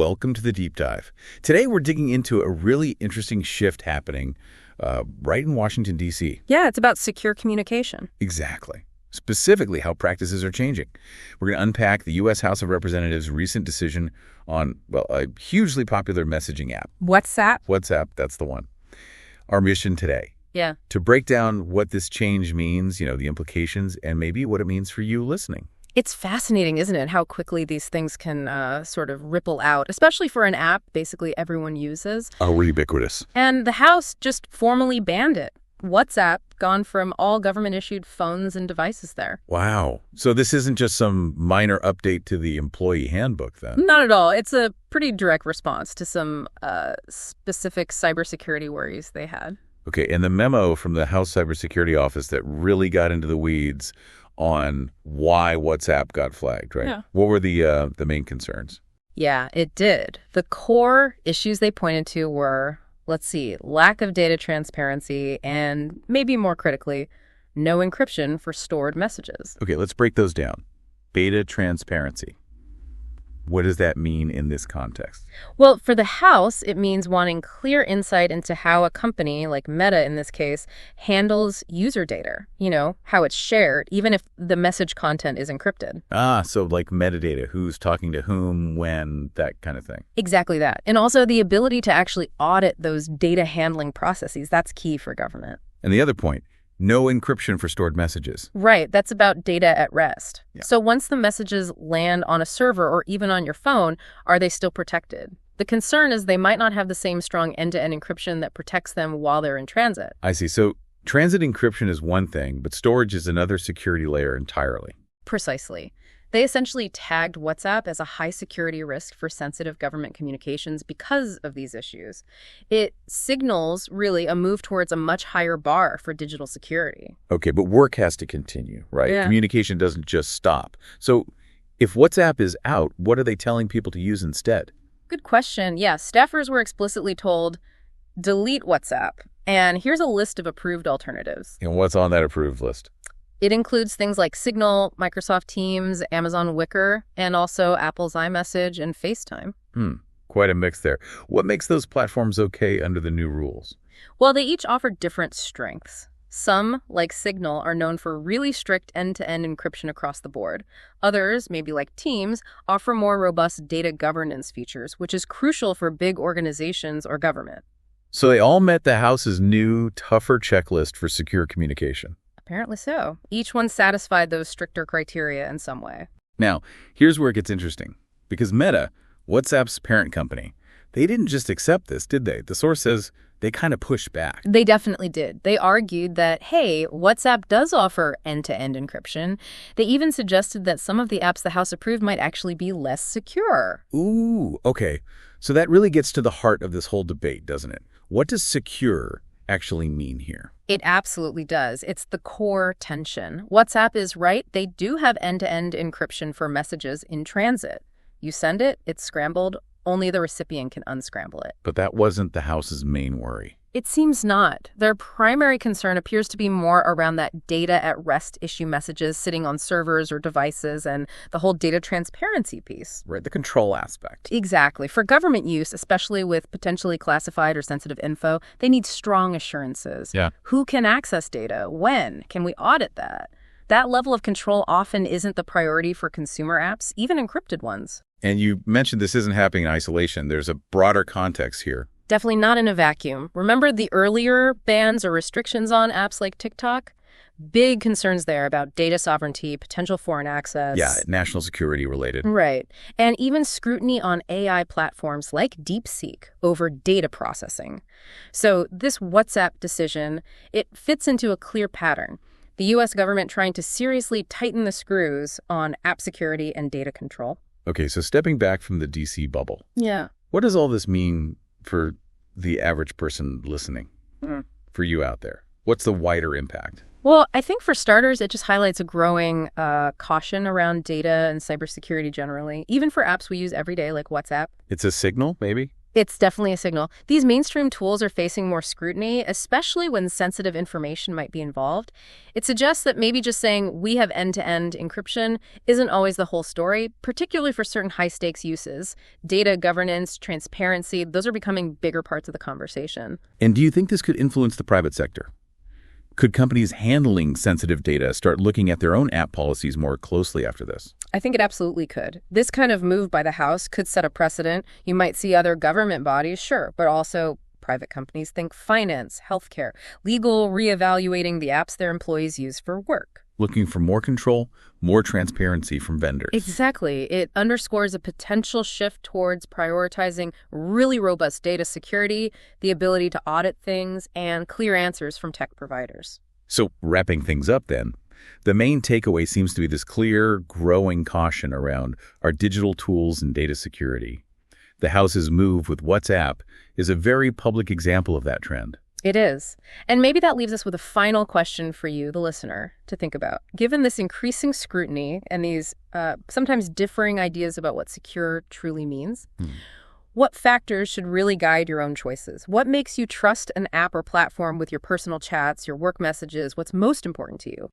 welcome to the Deep Dive. Today we're digging into a really interesting shift happening right in Washington, D.C. Yeah, it's about secure communication. Exactly. Specifically how practices are changing. We're going to unpack the U.S. House of Representatives' recent decision on, well, a hugely popular messaging app. WhatsApp? WhatsApp, that's the one. Our mission today. Yeah. To break down what this change means, the implications, and maybe what it means for you listening. It's fascinating, isn't it, how quickly these things can sort of ripple out, especially for an app basically everyone uses. Oh, we're ubiquitous. And the House just formally banned it. WhatsApp gone from all government-issued phones and devices there. Wow. So this isn't just some minor update to the employee handbook, then? Not at all. It's a pretty direct response to some specific cybersecurity worries they had. Okay, and the memo from the House Cybersecurity Office that really got into the weeds on why WhatsApp got flagged, right? Yeah. What were the main concerns? Yeah, it did. The core issues they pointed to were, let's see, lack of data transparency and, maybe more critically, no encryption for stored messages. Okay, let's break those down. Data transparency. What does that mean in this context? Well, for the House, it means wanting clear insight into how a company, like Meta in this case, handles user data. How it's shared, even if the message content is encrypted. So like metadata, who's talking to whom, when, that kind of thing. Exactly that. And also the ability to actually audit those data handling processes. That's key for government. And the other point, no encryption for stored messages. Right. That's about data at rest. Yeah. So once the messages land on a server or even on your phone, are they still protected? The concern is they might not have the same strong end-to-end encryption that protects them while they're in transit. I see. So transit encryption is one thing, but storage is another security layer entirely. Precisely. They essentially tagged WhatsApp as a high security risk for sensitive government communications because of these issues. It signals, really, a move towards a much higher bar for digital security. Okay, but work has to continue, right? Yeah. Communication doesn't just stop. So if WhatsApp is out, what are they telling people to use instead? Good question. Yeah, staffers were explicitly told, delete WhatsApp. And here's a list of approved alternatives. And what's on that approved list? It includes things like Signal, Microsoft Teams, Amazon Wicker, and also Apple's iMessage and FaceTime. Quite a mix there. What makes those platforms okay under the new rules? Well, they each offer different strengths. Some, like Signal, are known for really strict end-to-end encryption across the board. Others, maybe like Teams, offer more robust data governance features, which is crucial for big organizations or government. So they all met the House's new, tougher checklist for secure communication. Apparently so. Each one satisfied those stricter criteria in some way. Now, here's where it gets interesting. Because Meta, WhatsApp's parent company, they didn't just accept this, did they? The source says they kind of pushed back. They definitely did. They argued that, hey, WhatsApp does offer end-to-end encryption. They even suggested that some of the apps the House approved might actually be less secure. Ooh, okay. So that really gets to the heart of this whole debate, doesn't it? What does secure actually mean here? It absolutely does. It's the core tension. WhatsApp is right. They do have end-to-end encryption for messages in transit. You send it, it's scrambled. Only the recipient can unscramble it. But that wasn't the House's main worry. It seems not. Their primary concern appears to be more around that data at rest issue messages sitting on servers or devices and the whole data transparency piece. Right, the control aspect. Exactly. For government use, especially with potentially classified or sensitive info, they need strong assurances. Yeah. Who can access data? When? Can we audit that? That level of control often isn't the priority for consumer apps, even encrypted ones. And you mentioned this isn't happening in isolation. There's a broader context here. Definitely not in a vacuum. Remember the earlier bans or restrictions on apps like TikTok? Big concerns there about data sovereignty, potential foreign access. Yeah, national security related. Right. And even scrutiny on AI platforms like DeepSeek over data processing. So this WhatsApp decision, it fits into a clear pattern. The U.S. government trying to seriously tighten the screws on app security and data control. Okay, so stepping back from the DC bubble. Yeah. What does all this mean for the average person listening? For you out there? What's the wider impact? Well, I think for starters, it just highlights a growing caution around data and cybersecurity generally, even for apps we use every day like WhatsApp. It's a signal, maybe? It's definitely a signal. These mainstream tools are facing more scrutiny, especially when sensitive information might be involved. It suggests that maybe just saying we have end-to-end encryption isn't always the whole story, particularly for certain high-stakes uses. Data governance, transparency, those are becoming bigger parts of the conversation. And do you think this could influence the private sector? Could companies handling sensitive data start looking at their own app policies more closely after this? I think it absolutely could. This kind of move by the House could set a precedent. You might see other government bodies, sure, but also private companies think finance, healthcare, legal, reevaluating the apps their employees use for work. Looking for more control, more transparency from vendors. Exactly. It underscores a potential shift towards prioritizing really robust data security, the ability to audit things, and clear answers from tech providers. So wrapping things up then, the main takeaway seems to be this clear, growing caution around our digital tools and data security. The House's move with WhatsApp is a very public example of that trend. It is. And maybe that leaves us with a final question for you, the listener, to think about. Given this increasing scrutiny and these sometimes differing ideas about what secure truly means, what factors should really guide your own choices? What makes you trust an app or platform with your personal chats, your work messages? What's most important to you?